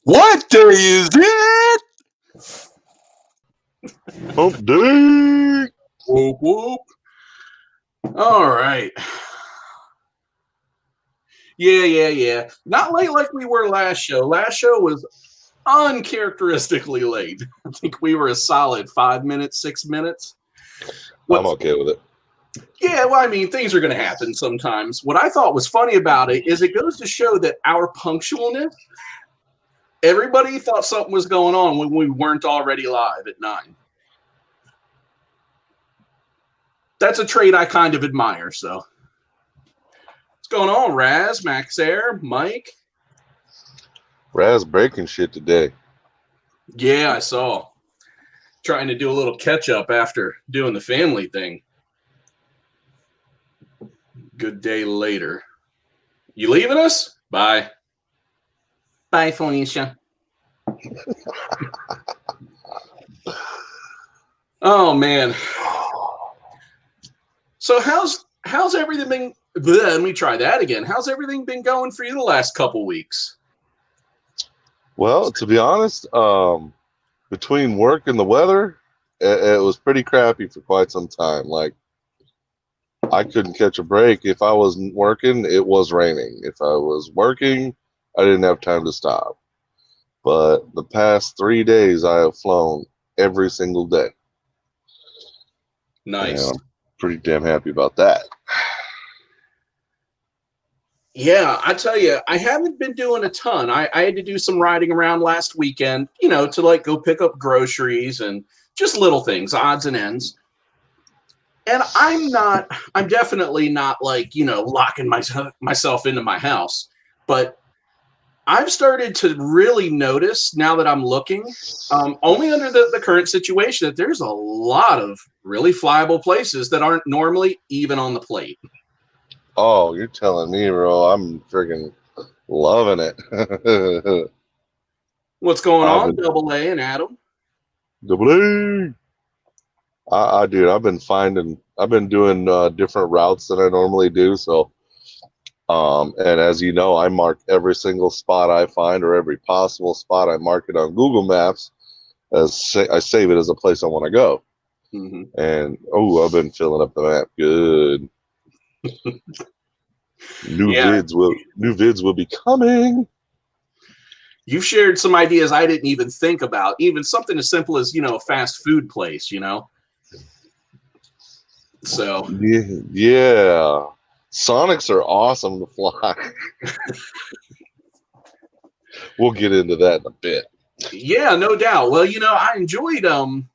What day is it? Hump day. Whoop, whoop. All right. Yeah. Not late like we were last show. Last show was uncharacteristically late. I think we were a solid 5 minutes, 6 minutes. I'm okay with it. Yeah, well, I mean, things are going to happen sometimes. What I thought was funny about it is it goes to show that our punctualness, everybody thought something was going on when we weren't already live at 9. That's a trait I kind of admire, so. What's going on, Raz, Max Air, Mike? Raz breaking shit today. Yeah, I saw. Trying to do a little catch up after doing the family thing. Good day later. You leaving us? Bye. Bye, Felicia. Oh, man. So how's everything been? Let me try that again. How's everything been going for you the last couple weeks? Well, to be honest, between work and the weather, it was pretty crappy for quite some time. Like, I couldn't catch a break. If I wasn't working, it was raining. If I was working, I didn't have time to stop. But the past 3 days, I have flown every single day. Nice. And I'm pretty damn happy about that. Yeah, I tell you, I haven't been doing a ton. I had to do some riding around last weekend, to like go pick up groceries and just little things, odds and ends. And I'm definitely not like, locking myself into my house. But I've started to really notice now that I'm looking, only under the current situation, that there's a lot of really flyable places that aren't normally even on the plate. Oh, you're telling me, bro. I'm freaking loving it. What's going on, Double A and Adam? Double A. Dude, I've been doing different routes than I normally do. So, and as you know, I mark every single spot I find, or every possible spot. I mark it on Google Maps I save it as a place I want to go. Mm-hmm. And I've been filling up the map good. New vids will be coming. You've shared some ideas I didn't even think about. Even something as simple as, a fast food place, So yeah. Sonics are awesome to fly. We'll get into that in a bit. Yeah, no doubt. Well, I enjoyed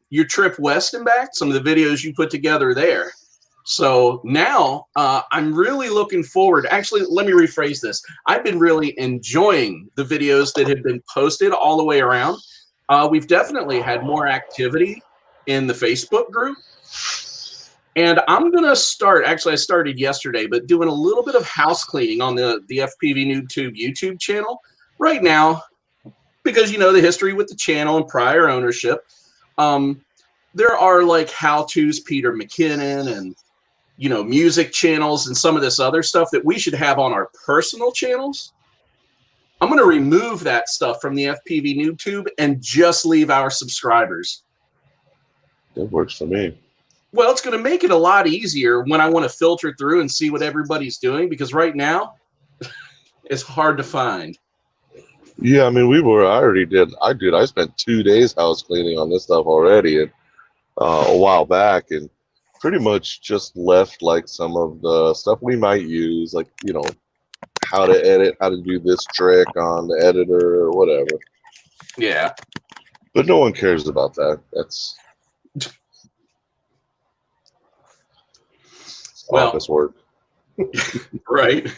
your trip west and back, some of the videos you put together there. So now I'm really looking forward. Actually, let me rephrase this. I've been really enjoying the videos that have been posted all the way around. We've definitely had more activity in the Facebook group. And I'm going to start, actually I started yesterday, but doing a little bit of house cleaning on the FPV Noob YouTube channel right now, because, the history with the channel and prior ownership. There are like how-tos, Peter McKinnon, and, music channels and some of this other stuff that we should have on our personal channels. I'm going to remove that stuff from the FPV Noob and just leave our subscribers. That works for me. Well, it's going to make it a lot easier when I want to filter through and see what everybody's doing, because right now it's hard to find. Yeah, I mean, I spent 2 days house cleaning on this stuff already, and a while back, and pretty much just left like some of the stuff we might use, like, how to edit, how to do this trick on the editor or whatever. Yeah. But no one cares about that. That's office work. Right.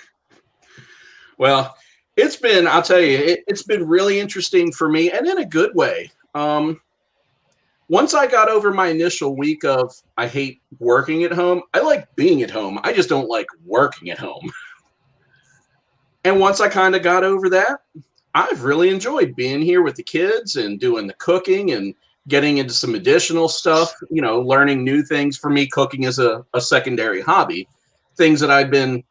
Well, I'll tell you, it's been really interesting for me, and in a good way. Once I got over my initial week of I hate working at home, I like being at home. I just don't like working at home. And once I kind of got over that, I've really enjoyed being here with the kids and doing the cooking and getting into some additional stuff, learning new things. For me, cooking is a secondary hobby, things that I've been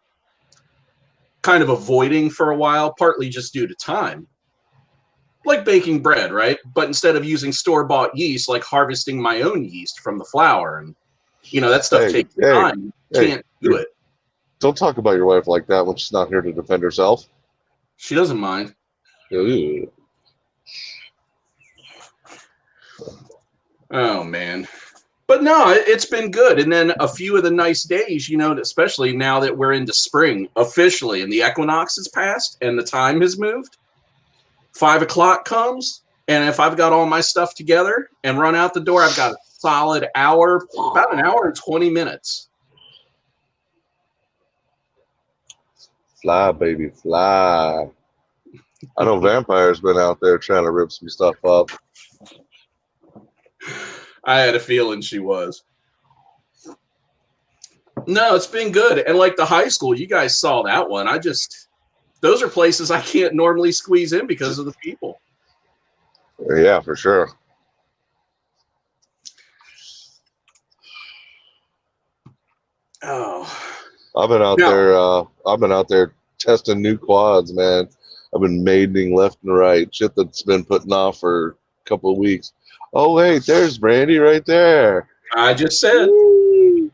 kind of avoiding for a while, partly just due to time. like baking bread, right? But instead of using store-bought yeast, like harvesting my own yeast from the flour, and that stuff Hey, takes hey, time. You hey! can't do it. Don't talk about your wife like that when she's not here to defend herself. She doesn't mind. Ew. Oh man. But no, it's been good. And then a few of the nice days, especially now that we're into spring officially and the equinox has passed and the time has moved, 5 o'clock comes. And if I've got all my stuff together and run out the door, I've got a solid hour, about an hour and 20 minutes. Fly, baby, fly. I know Vampire's been out there trying to rip some stuff up. I had a feeling she was. No, it's been good. And like the high school, you guys saw that one. Those are places I can't normally squeeze in because of the people. Yeah, for sure. Oh. I've been out there testing new quads, man. I've been mating left and right. Shit that's been putting off for a couple of weeks. Oh wait, there's Brandy right there. I just said. Woo.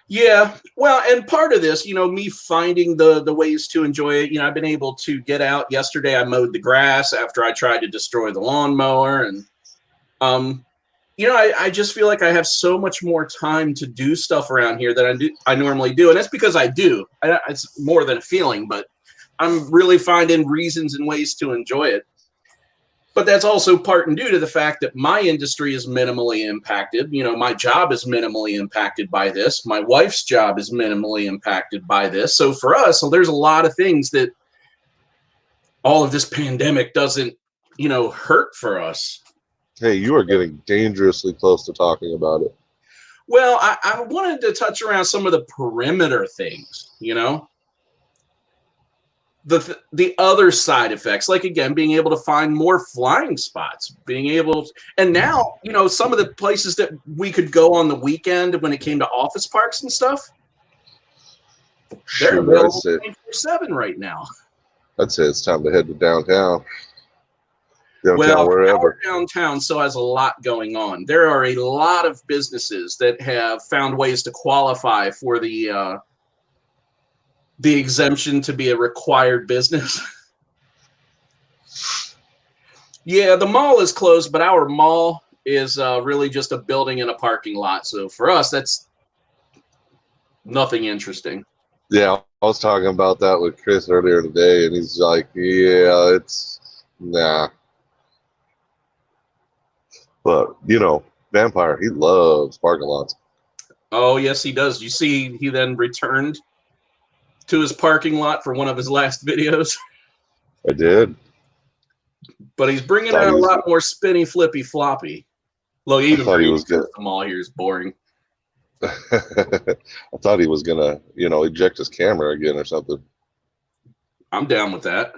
Yeah, well, and part of this, me finding the ways to enjoy it. I've been able to get out. Yesterday, I mowed the grass after I tried to destroy the lawnmower, and I just feel like I have so much more time to do stuff around here than I normally do, and that's because I do. It's more than a feeling, but I'm really finding reasons and ways to enjoy it. But that's also part and due to the fact that my industry is minimally impacted. My job is minimally impacted by this. My wife's job is minimally impacted by this. So for us, there's a lot of things that all of this pandemic doesn't, hurt for us. Hey, you are getting dangerously close to talking about it. Well, I wanted to touch around some of the perimeter things, the other side effects, like again, being able to find more flying spots, and now, some of the places that we could go on the weekend when it came to office parks and stuff, they're available 24/7 right now. I'd say it's time to head to downtown. Well, Wherever. our downtown still has a lot going on. There are a lot of businesses that have found ways to qualify for the exemption to be a required business. Yeah, the mall is closed, but our mall is really just a building and a parking lot. So for us, that's nothing interesting. Yeah, I was talking about that with Chris earlier today, and he's like, yeah, it's nah. But, Vampire, he loves parking lots. Oh, yes, he does. You see, he then returned to his parking lot for one of his last videos. I did. But he's bringing out a lot more spinny, flippy, floppy. Look, even the mall here is boring. I thought he was going to, eject his camera again or something. I'm down with that.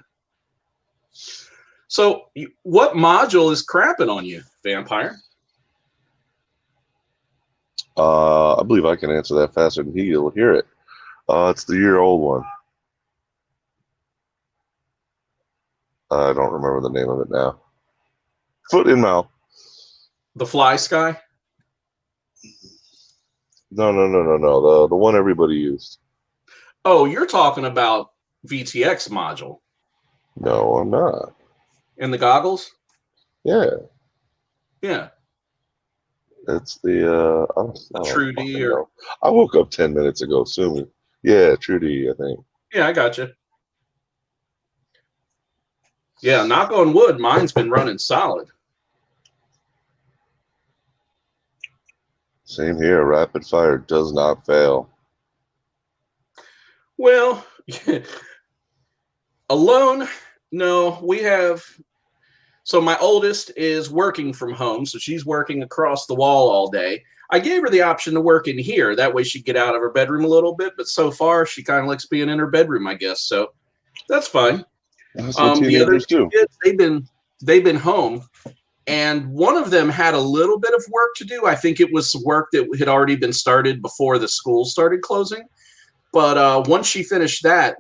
So what module is crapping on you, Vampire? I believe I can answer that faster than he'll hear it. It's the year-old one. I don't remember the name of it now. Foot and mouth. The Fly Sky? No. The one everybody used. Oh, you're talking about VTX module. No, I'm not. And the goggles? Yeah. Yeah. It's the True D I woke up 10 minutes ago assuming. Yeah, True D, I think. Yeah, I got you. Yeah, knock on wood, mine's been running solid. Same here. Rapid fire does not fail. Well, alone, no, we have. So my oldest is working from home, so she's working across the wall all day. I gave her the option to work in here. That way she'd get out of her bedroom a little bit, but so far she kind of likes being in her bedroom, I guess. So that's fine. That's what the other teenagers two do. kids, they've been home, and one of them had a little bit of work to do. I think it was work that had already been started before the school started closing. But once she finished that,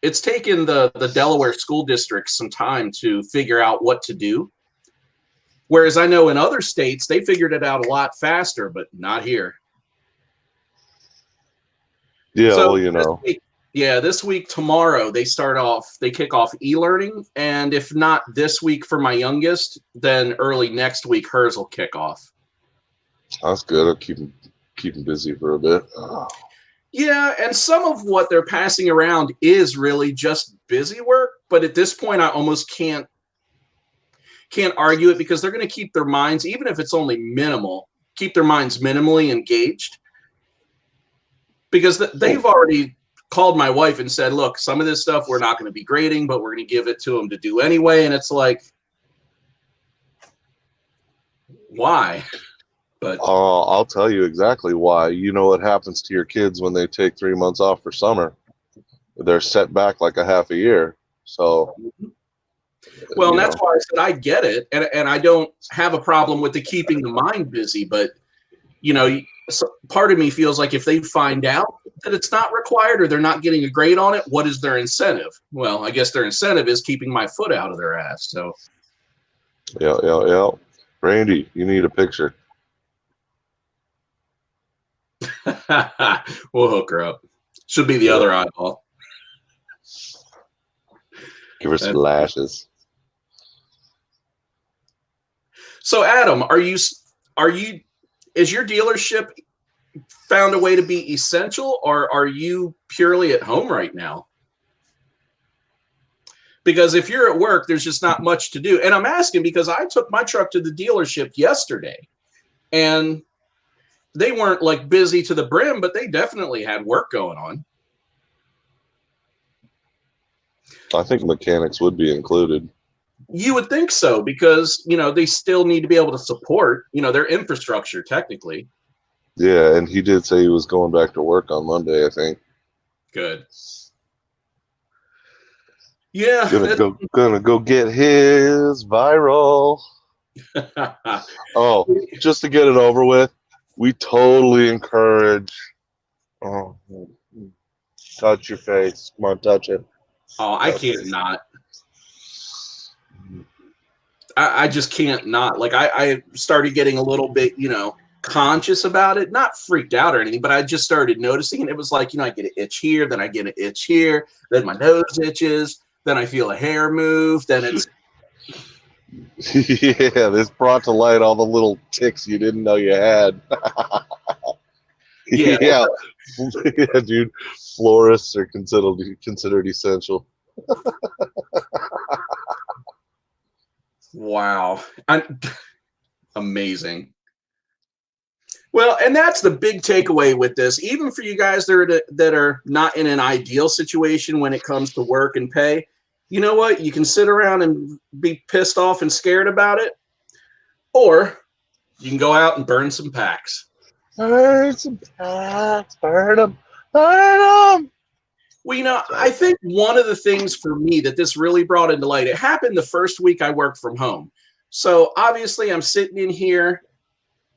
it's taken the Delaware school districts some time to figure out what to do. Whereas I know in other states, they figured it out a lot faster, but not here. Yeah, So well, you know. this week, tomorrow, they kick off e-learning. And if not this week for my youngest, then early next week, hers will kick off. That's good. I'll keep them busy for a bit. Yeah, and some of what they're passing around is really just busy work. But at this point, I almost can't argue it, because they're going to keep their minds, even if it's only minimal, keep their minds minimally engaged. Because they've already called my wife and said, look, some of this stuff we're not going to be grading, but we're going to give it to them to do anyway. And it's like, why? But I'll tell you exactly why. You know what happens to your kids when they take 3 months off for summer? They're set back like a half a year. So, well, and that's why I said I get it, and I don't have a problem with the keeping the mind busy. But part of me feels like if they find out that it's not required or they're not getting a grade on it, what is their incentive? Well, I guess their incentive is keeping my foot out of their ass. So, yeah. Randy, you need a picture. We'll hook her up. Should be the other eyeball. Give her some lashes. So, Adam, is your dealership found a way to be essential, or are you purely at home right now? Because if you're at work, there's just not much to do. And I'm asking because I took my truck to the dealership yesterday, and they weren't like busy to the brim, but they definitely had work going on. I think mechanics would be included. You would think so, because, they still need to be able to support, their infrastructure technically. Yeah, and he did say he was going back to work on Monday, I think. Good. Yeah. Gonna go get his viral. Oh, just to get it over with, we totally encourage. Oh, touch your face. Come on, touch it. Oh, I can't not. I just can't not. Like, I started getting a little bit, conscious about it, not freaked out or anything, but I just started noticing, and it was like, I get an itch here, then I get an itch here, then my nose itches, then I feel a hair move, then it's yeah, this brought to light all the little ticks you didn't know you had. yeah. Yeah, dude, florists are considered essential. Wow. Amazing. Well, and that's the big takeaway with this, even for you guys that are not in an ideal situation when it comes to work and pay. You know what? You can sit around and be pissed off and scared about it, or you can go out and burn some packs. Burn some packs. Burn them. Burn them. Well, I think one of the things for me that this really brought into light, it happened the first week I worked from home. So obviously I'm sitting in here.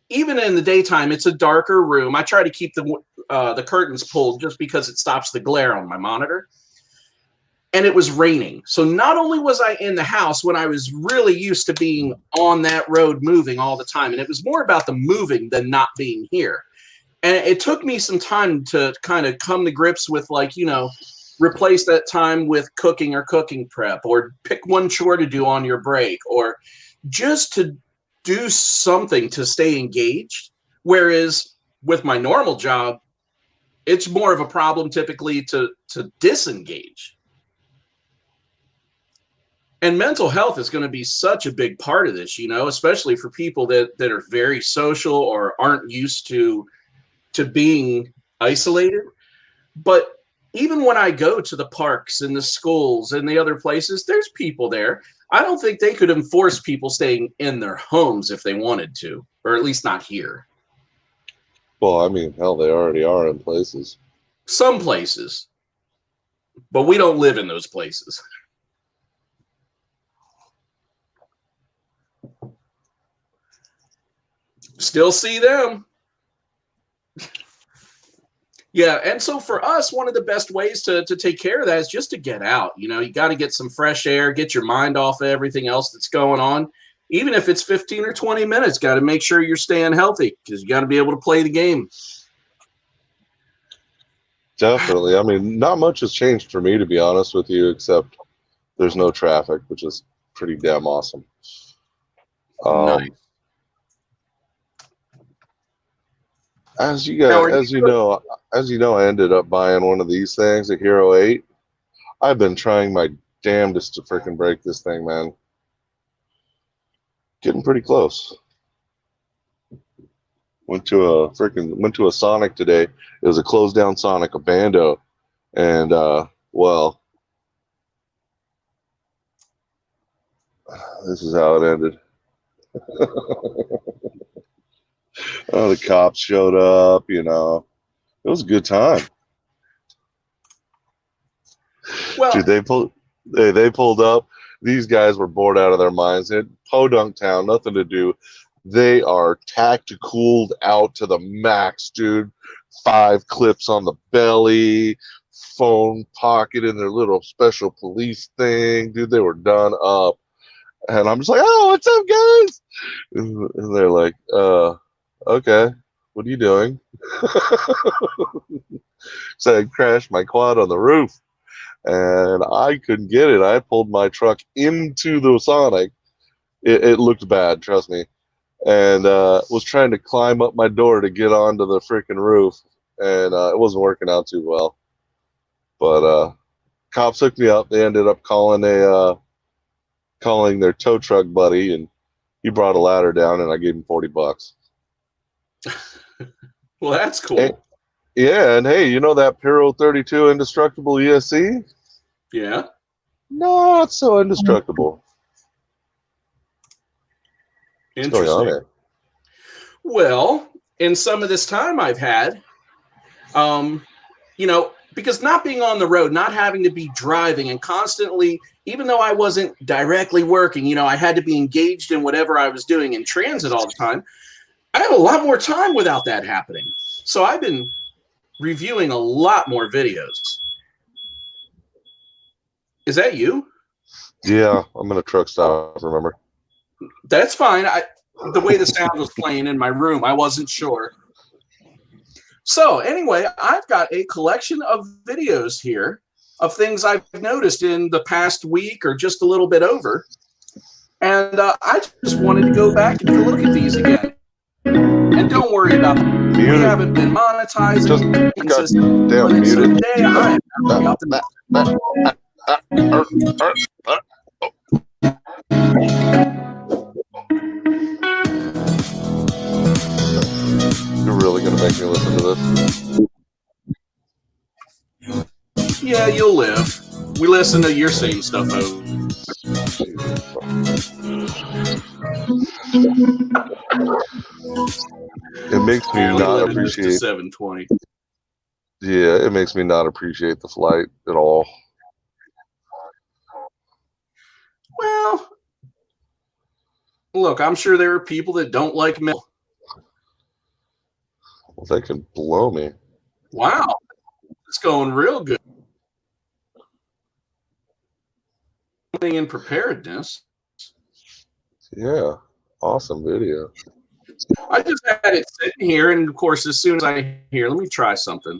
Even in the daytime, it's a darker room. I try to keep the curtains pulled just because it stops the glare on my monitor. And it was raining. So not only was I in the house when I was really used to being on that road moving all the time, and it was more about the moving than not being here. And it took me some time to kind of come to grips with, like, replace that time with cooking or cooking prep, or pick one chore to do on your break, or just to do something to stay engaged. Whereas with my normal job, it's more of a problem typically to disengage. And mental health is going to be such a big part of this, especially for people that are very social or aren't used to being isolated. But even when I go to the parks and the schools and the other places, there's people there. I don't think they could enforce people staying in their homes if they wanted to, or at least not here. Well, I mean, hell, they already are in places. Some places. But we don't live in those places. Still see them. Yeah, and so for us, one of the best ways to take care of that is just to get out. You know, you got to get some fresh air, get your mind off of everything else that's going on. Even if it's 15 or 20 minutes, got to make sure you're staying healthy because you got to be able to play the game. Definitely. I mean, not much has changed for me, to be honest with you, except there's no traffic, which is pretty damn awesome. Nice. As you know, I ended up buying one of these things, a Hero 8. I've been trying my damnedest to freaking break this thing, man. Getting pretty close. Went to a Sonic today. It was a closed down Sonic, a Bando, and well, this is how it ended. Oh, the cops showed up. You know, it was a good time. Well, dude, they pulled up. These guys were bored out of their minds. They had Podunk Town, nothing to do. They are tacticaled out to the max, dude. 5 clips on the belly, phone pocket in their little special police thing, dude. They were done up, and I'm just like, "Oh, what's up, guys?" And they're like, okay, what are you doing?" So I crashed my quad on the roof, and I couldn't get it. I pulled my truck into the Sonic. It looked bad, trust me. And was trying to climb up my door to get onto the freaking roof, and it wasn't working out too well. But cops hooked me up. They ended up calling their tow truck buddy, and he brought a ladder down, and I gave him $40. Well, that's cool. Yeah, and hey, you know that Piro 32 indestructible ESC? Yeah. Not so indestructible. What's going on there? Well, in some of this time I've had, you know, because not being on the road, not having to be driving and constantly, even though I wasn't directly working, you know, I had to be engaged in whatever I was doing in transit all the time. I have a lot more time without that happening. So I've been reviewing a lot more videos. Is that you? Yeah, I'm in a truck stop, remember? That's fine. The way the sound was playing in my room, I wasn't sure. So anyway, I've got a collection of videos here of things I've noticed in the past week or just a little bit over. And I just wanted to go back and take a look at these again. And don't worry about them. We haven't been monetizing. Just goddamn muted. So today I am out the You're really gonna make me listen to this? Yeah, you'll live. We listen to your same stuff over. It makes me not appreciate 720. Yeah, it makes me not appreciate the flight at all. Well, look, I'm sure there are people that don't like milk. Well, they can blow me. Wow, it's going real good. In preparedness. Yeah, awesome video. I just had it sitting here, and of course, as soon as I hear, let me try something.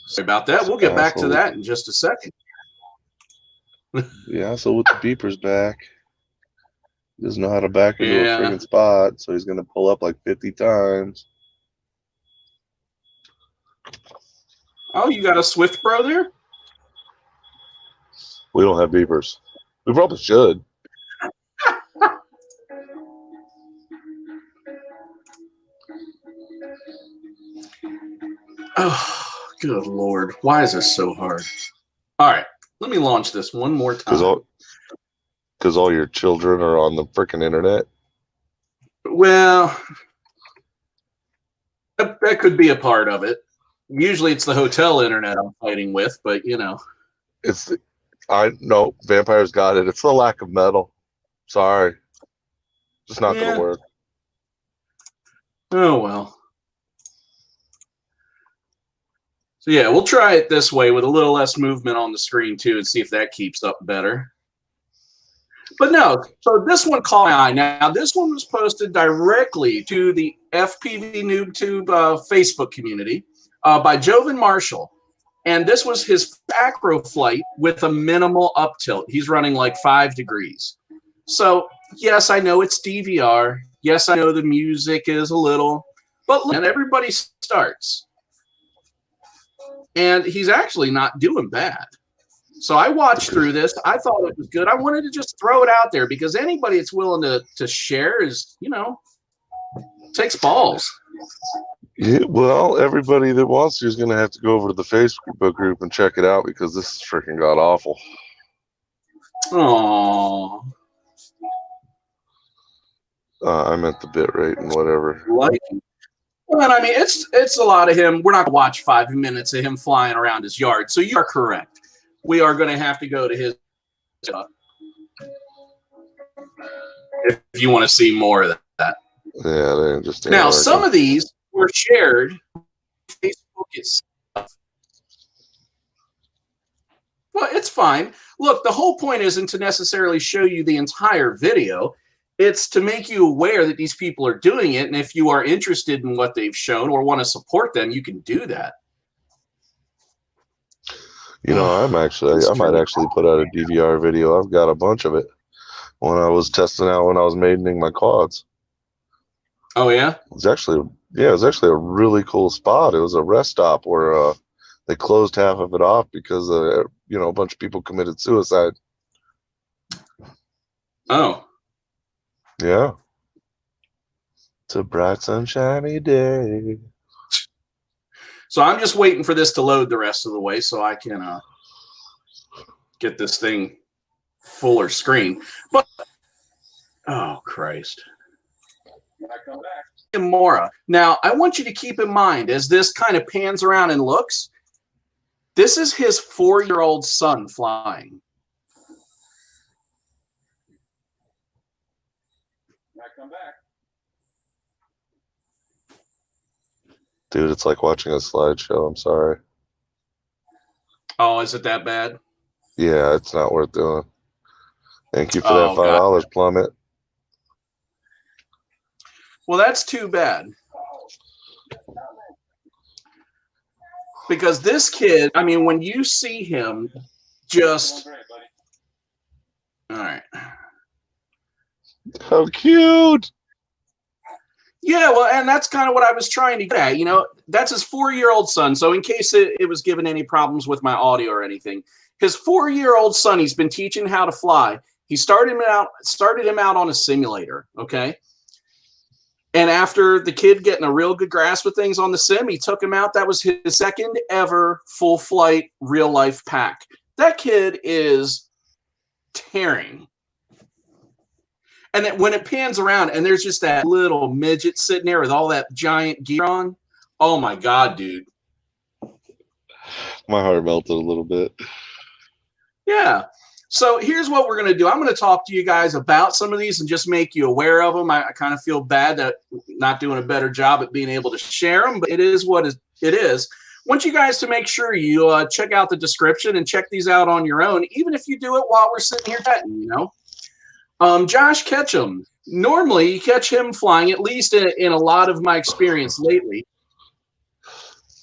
Sorry about that. We'll get back to that in just a second. Yeah, so with the beepers back, he doesn't know how to back into a friggin' spot, so he's gonna pull up like 50 times. Oh, you got a Swift Pro there? We don't have beepers. We probably should. Oh, good Lord. Why is this so hard? All right, let me launch this one more time. Because all your children are on the freaking internet? Well, that could be a part of it. Usually it's the hotel internet I'm fighting with, but you know. No, Vampire's got it. It's the lack of metal. Sorry. Just not going to work. Oh, well. So yeah, we'll try it this way with a little less movement on the screen too, and see if that keeps up better. But no, so this one caught my eye. Now, this one was posted directly to the FPV NoobTube Facebook community by Jovan Marshall. And this was his acro flight with a minimal up tilt. He's running like 5 degrees. So, yes, I know it's DVR. Yes, I know the music is a little, but look, and everybody starts. And he's actually not doing bad. So I watched through this. I thought it was good. I wanted to just throw it out there because anybody that's willing to share is, you know, takes balls. Yeah, well, everybody that wants to is going to have to go over to the Facebook group and check it out because this is freaking god awful. Aww. I meant the bit rate and whatever. Like, well, I mean, it's a lot of him. We're not going to watch 5 minutes of him flying around his yard. So you are correct. We are going to have to go to his if you want to see more of that. Yeah, they just now some of these were shared on Facebook itself. Well, it's fine. Look, the whole point isn't to necessarily show you the entire video. It's to make you aware that these people are doing it, and if you are interested in what they've shown or want to support them, you can do that. You know, I might actually put out a DVR video. I've got a bunch of it when I was testing out when I was maidening my quads. Oh yeah? It was actually a really cool spot. It was a rest stop where they closed half of it off because you know, a bunch of people committed suicide. Oh. Yeah. It's a bright sunshiny day. So I'm just waiting for this to load the rest of the way so I can get this thing fuller screen. But oh Christ. Mora. Now I want you to keep in mind as this kind of pans around and looks, this is his 4-year-old son flying. Come back. Dude, it's like watching a slideshow. I'm sorry. Oh, is it that bad? Yeah, it's not worth doing. Thank you for that $5, Plummet. Well, that's too bad. Because this kid, I mean, when you see him just... All right. How cute. Yeah, well, and that's kind of what I was trying to get at. You know, that's his 4-year-old son. So in case it was given any problems with my audio or anything, his 4-year-old son, he's been teaching how to fly. He started him out on a simulator, okay? And after the kid getting a real good grasp of things on the sim, he took him out. That was his second ever full flight real life pack. That kid is tearing. And then when it pans around and there's just that little midget sitting there with all that giant gear on, oh my God, dude. My heart melted a little bit. Yeah. So here's what we're going to do. I'm going to talk to you guys about some of these and just make you aware of them. I kind of feel bad that I'm not doing a better job at being able to share them, but it is what it is. I want you guys to make sure you check out the description and check these out on your own, even if you do it while we're sitting here chatting, you know. Josh Ketchum. Normally, you catch him flying, at least in a lot of my experience lately.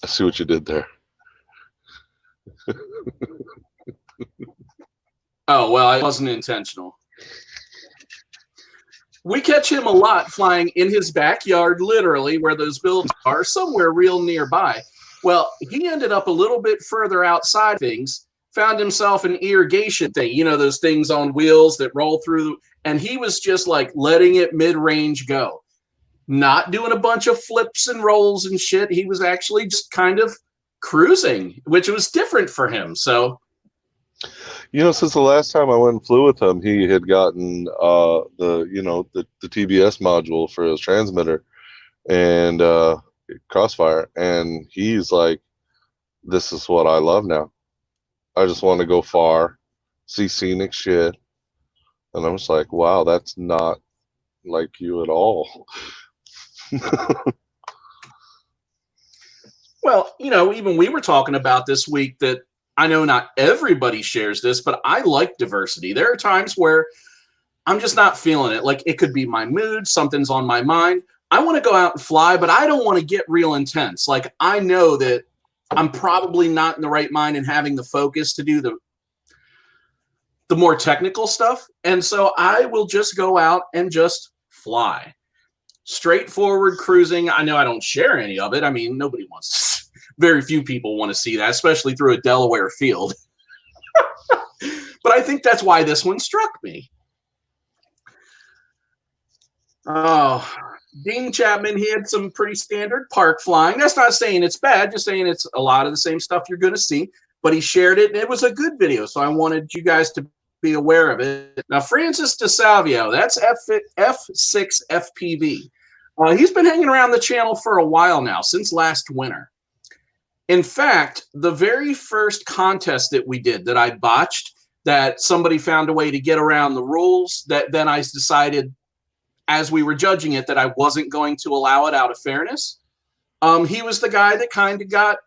I see what you did there. Oh, well, it wasn't intentional. We catch him a lot flying in his backyard, literally, where those buildings are, somewhere real nearby. Well, he ended up a little bit further outside things, found himself an irrigation thing, you know, those things on wheels that roll through, and he was just like letting it mid-range go. Not doing a bunch of flips and rolls and shit. He was actually just kind of cruising, which was different for him. So, you know, since the last time I went and flew with him, he had gotten the TBS module for his transmitter and Crossfire, and he's like, this is what I love now. I just want to go far, see scenic shit. And I'm just like, wow, that's not like you at all. Well, even we were talking about this week that I know not everybody shares this, but I like diversity. There are times where I'm just not feeling it. Like it could be my mood, something's on my mind. I want to go out and fly, but I don't want to get real intense. Like I know that I'm probably not in the right mind and having the focus to do the more technical stuff. And so I will just go out and just fly. Straightforward cruising. I know I don't share any of it. I mean, nobody wants, very few people want to see that, especially through a Delaware field. But I think that's why this one struck me. Oh, Dean Chapman, he had some pretty standard park flying. That's not saying it's bad, just saying it's a lot of the same stuff you're going to see. But he shared it, and it was a good video, so I wanted you guys to be aware of it. Now, Francis DeSalvio, that's F6 FPV. He's been hanging around the channel for a while now, since last winter. In fact, the very first contest that we did that I botched, that somebody found a way to get around the rules, that then I decided, as we were judging it, that I wasn't going to allow it out of fairness. He was the guy that kind of got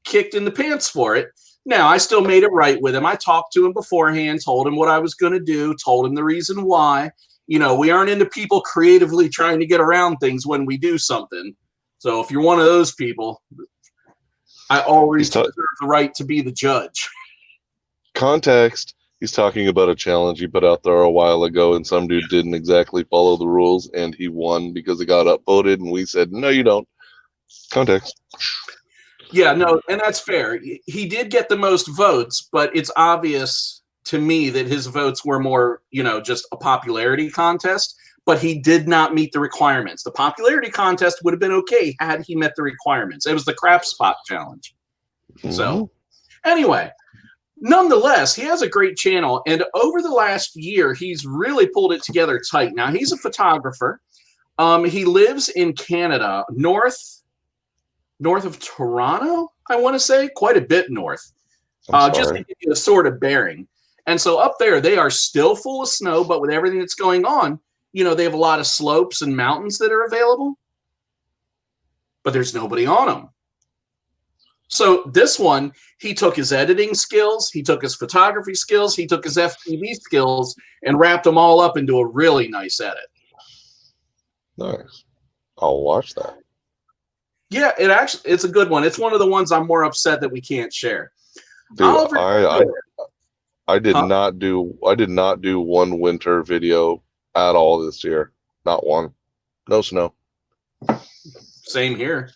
kicked in the pants for it. Now, I still made it right with him. I talked to him beforehand, told him what I was going to do, told him the reason why. We aren't into people creatively trying to get around things when we do something. So if you're one of those people, I always reserve the right to be the judge. Context, he's talking about a challenge he put out there a while ago, and some dude didn't exactly follow the rules, and he won because it got upvoted, and we said, no, you don't. Context. Yeah, no, and that's fair. He did get the most votes, but it's obvious to me that his votes were more, just a popularity contest, but he did not meet the requirements. The popularity contest would have been okay had he met the requirements. It was the crap spot challenge. Mm-hmm. So anyway, nonetheless, he has a great channel, and over the last year, he's really pulled it together tight. Now, he's a photographer. He lives in Canada, north of Toronto, I want to say, quite a bit north, just to give you a sort of bearing. And so up there, they are still full of snow, but with everything that's going on, they have a lot of slopes and mountains that are available, but there's nobody on them. So this one, he took his editing skills, he took his photography skills, he took his FPV skills, and wrapped them all up into a really nice edit. Nice. I'll watch that. Yeah, it's a good one. It's one of the ones I'm more upset that we can't share. Dude, I did not do one winter video at all this year. Not one. No snow. Same here.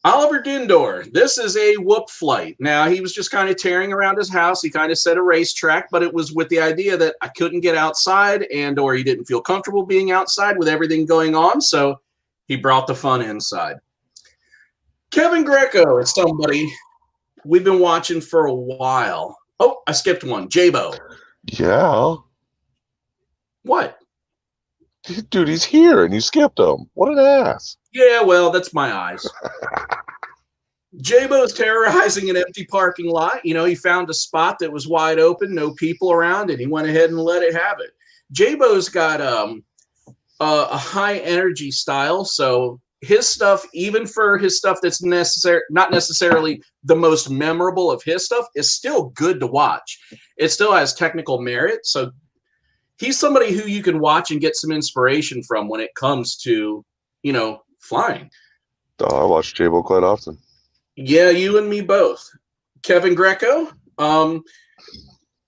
Oliver Dindore. This is a whoop flight. Now, he was just kind of tearing around his house. He kind of set a racetrack, but it was with the idea that I couldn't get outside or he didn't feel comfortable being outside with everything going on, so he brought the fun inside. Kevin Greco is somebody we've been watching for a while. Oh, I skipped one. Jaybo. Yeah. What? Dude, he's here and you skipped him. What an ass. Yeah, well, that's my eyes. Jaybo's terrorizing an empty parking lot. He found a spot that was wide open, no people around, and he went ahead and let it have it. Jaybo's got a high energy style, so his stuff, even for his stuff that's not necessarily the most memorable of his stuff, is still good to watch. It still has technical merit, so he's somebody who you can watch and get some inspiration from when it comes to, flying. I watch Jaybo quite often. Yeah, you and me both. Kevin Greco,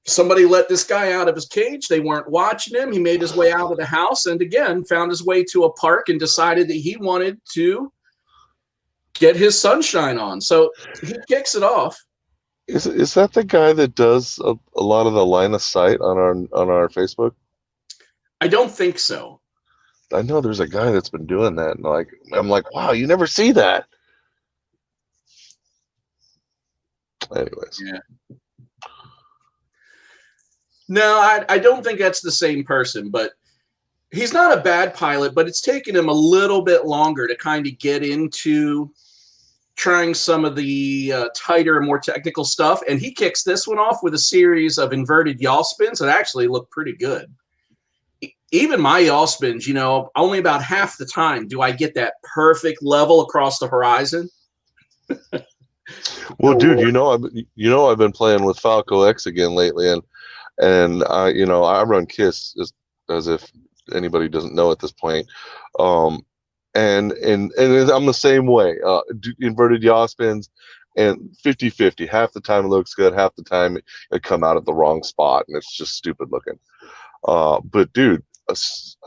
somebody let this guy out of his cage. They weren't watching him. He made his way out of the house and, again, found his way to a park and decided that he wanted to get his sunshine on. So he kicks it off. Is that the guy that does a lot of the line of sight on our Facebook? I don't think so. I know there's a guy that's been doing that, and I'm like, wow, you never see that. Anyways. Yeah. No, I don't think that's the same person, but he's not a bad pilot, but it's taken him a little bit longer to kind of get into trying some of the tighter, more technical stuff. And he kicks this one off with a series of inverted yaw spins that actually look pretty good. even my yaw spins, you know, only about half the time do I get that perfect level across the horizon. Well, dude, I've been playing with Falco X again lately, and I run KISS as if anybody doesn't know at this point. And I'm the same way. Inverted yaw spins and 50-50. Half the time it looks good, half the time it come out at the wrong spot and it's just stupid looking. But dude,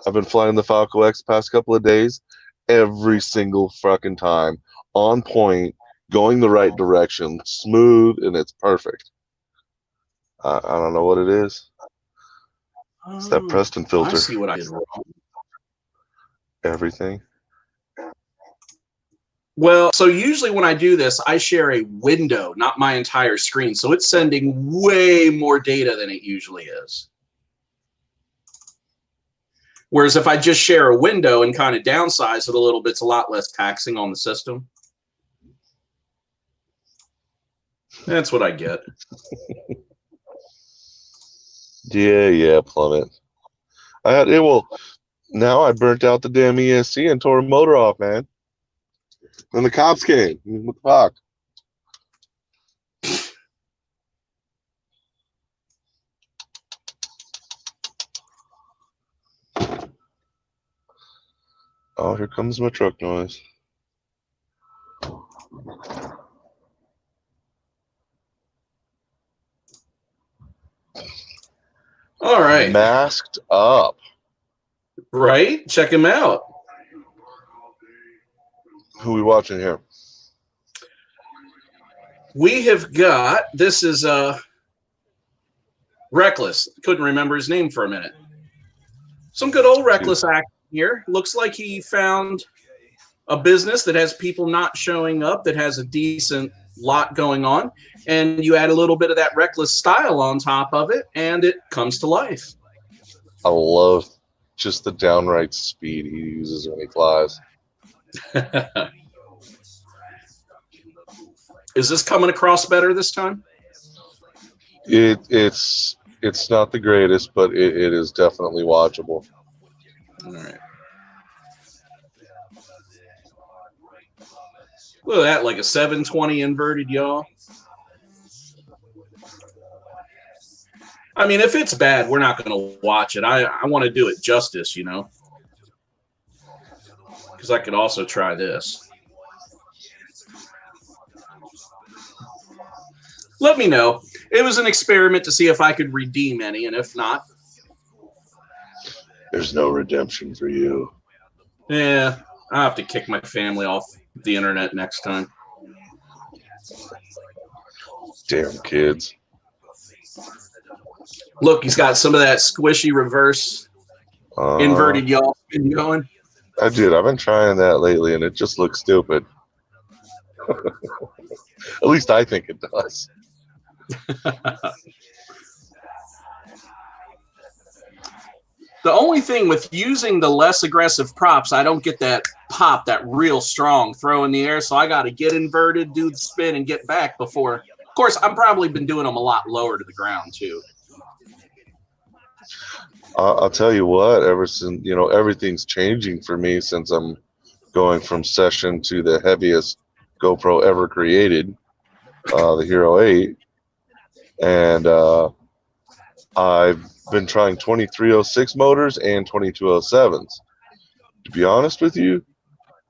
I've been flying the Falco X past couple of days, every single fucking time, on point, going the right direction, smooth, and it's perfect. I don't know what it is. It's that Preston filter. I see what I did wrong. Everything. Well, so usually when I do this, I share a window, not my entire screen. So it's sending way more data than it usually is. Whereas if I just share a window and kind of downsize it a little bit, it's a lot less taxing on the system. That's what I get. Yeah, plummet. Now I burnt out the damn ESC and tore a motor off, man. Then the cops came. What the fuck? Oh, here comes my truck noise. All right. Masked up. Right? Check him out. Who are we watching here? We have got, this is Reckless. Couldn't remember his name for a minute. Some good old Reckless action here. Looks like he found a business that has people not showing up, that has a decent lot going on, and you add a little bit of that Reckless style on top of it, and it comes to life. I love just the downright speed he uses when he flies. Is this coming across better this time? It's not the greatest, but it is definitely watchable. All right. Look at that, like a 720 inverted yaw. I mean, if it's bad, we're not going to watch it. I want to do it justice, you know, because I could also try this. Let me know. It was an experiment to see if I could redeem any, and if not, there's no redemption for you. Yeah, I'll have to kick my family off the internet next time. Damn kids. Look, he's got some of that squishy reverse inverted yaw spin going. I did. I've been trying that lately, and it just looks stupid. At least I think it does. The only thing with using the less aggressive props, I don't get that pop, that real strong throw in the air. So I got to get inverted, do the spin, and get back before. Of course, I've probably been doing them a lot lower to the ground too. I'll tell you what. Ever since everything's changing for me since I'm going from session to the heaviest GoPro ever created, the Hero 8, and I've been trying 2306 motors and 2207s. To be honest with you,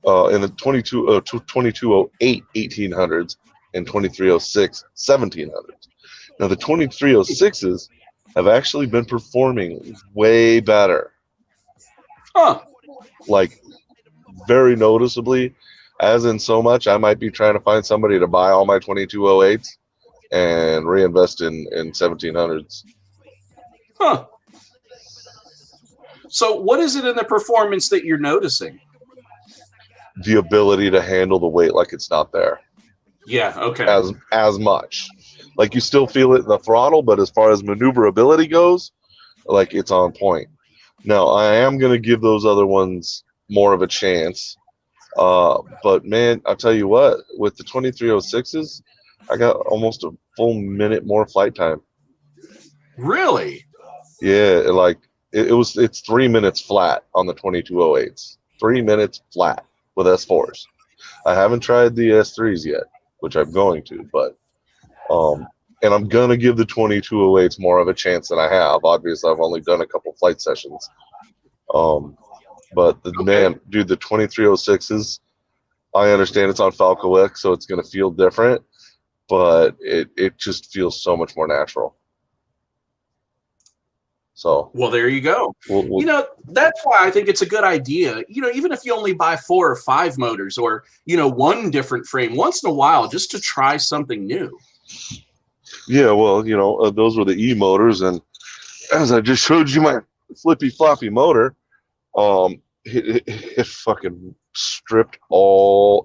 in the 2208 1800s and 2306 1700s. Now the 2306s have actually been performing way better. Huh. Like very noticeably, as in so much I might be trying to find somebody to buy all my 2208s and reinvest in 1700s. Huh. So what is it in the performance that you're noticing? The ability to handle the weight like it's not there. Yeah, okay. As much. Like you still feel it in the throttle, but as far as maneuverability goes, like it's on point. Now, I am going to give those other ones more of a chance. But man, I'll tell you what, with the 2306s, I got almost a full minute more flight time. Really? Yeah, like it's 3 minutes flat on the 2208s. 3 minutes flat with S4s. I haven't tried the S3s yet, which I'm going to, but and I'm gonna give the 2208s more of a chance than I have. Obviously, I've only done a couple flight sessions. But man, dude, the 2306s, I understand it's on Falco X, so it's gonna feel different, but it just feels so much more natural. So well, there you go. You know, that's why I think it's a good idea. You know, even if you only buy 4 or 5 motors, or one different frame once in a while, just to try something new. Yeah, well, those were the E motors, and as I just showed you my flippy floppy motor, it fucking stripped all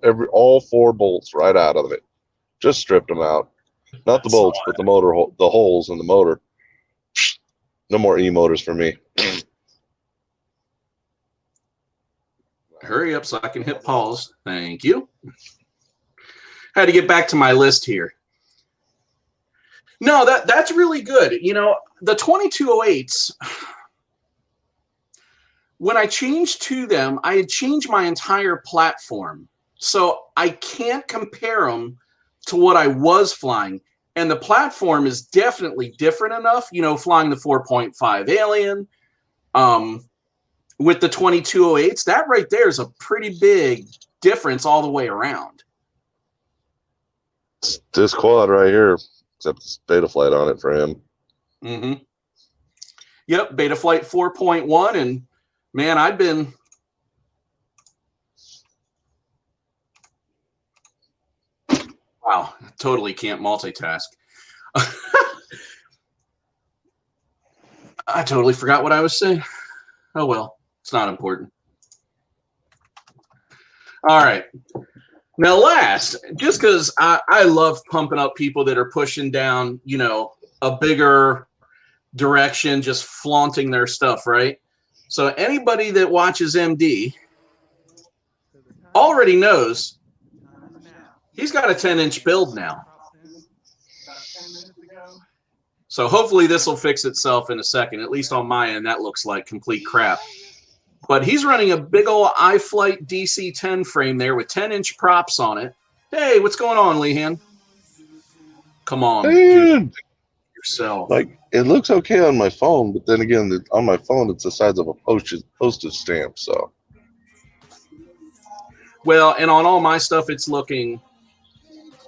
4 bolts right out of it. Just stripped them out. Not the bolts, but the the holes in the motor. No more E motors for me. Hurry up so I can hit pause. Thank you. Had to get back to my list here. No, that's really good. The 2208s, when I changed to them, I had changed my entire platform. So I can't compare them to what I was flying. And the platform is definitely different enough, flying the 4.5 Alien with the 2208s. That right there is a pretty big difference all the way around. It's this quad right here, except it's beta flight on it for him. Mm-hmm. Yep, beta flight 4.1, and man, I've been wow, totally can't multitask. I totally forgot what I was saying. Oh well, it's not important. All right. Now, last, just because I love pumping up people that are pushing down, a bigger direction, just flaunting their stuff, right? So anybody that watches MD already knows he's got a 10-inch build now. So hopefully this will fix itself in a second. At least on my end, that looks like complete crap. But he's running a big old iFlight DC-10 frame there with 10-inch props on it. Hey, what's going on, Lehan? Come on, dude. Yourself. Like, it looks okay on my phone, but then again, on my phone, it's the size of a postage stamp. So, well, and on all my stuff, it's looking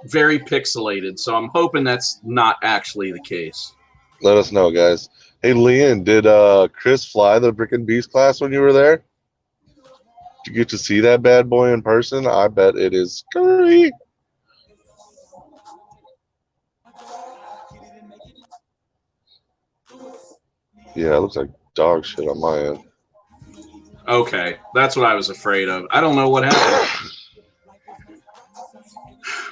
very pixelated. So I'm hoping that's not actually the case. Let us know, guys. Hey, Leanne, did Chris fly the frickin' Beast class when you were there? Did you get to see that bad boy in person? I bet it is great. Yeah, it looks like dog shit on my end. Okay, that's what I was afraid of. I don't know what happened.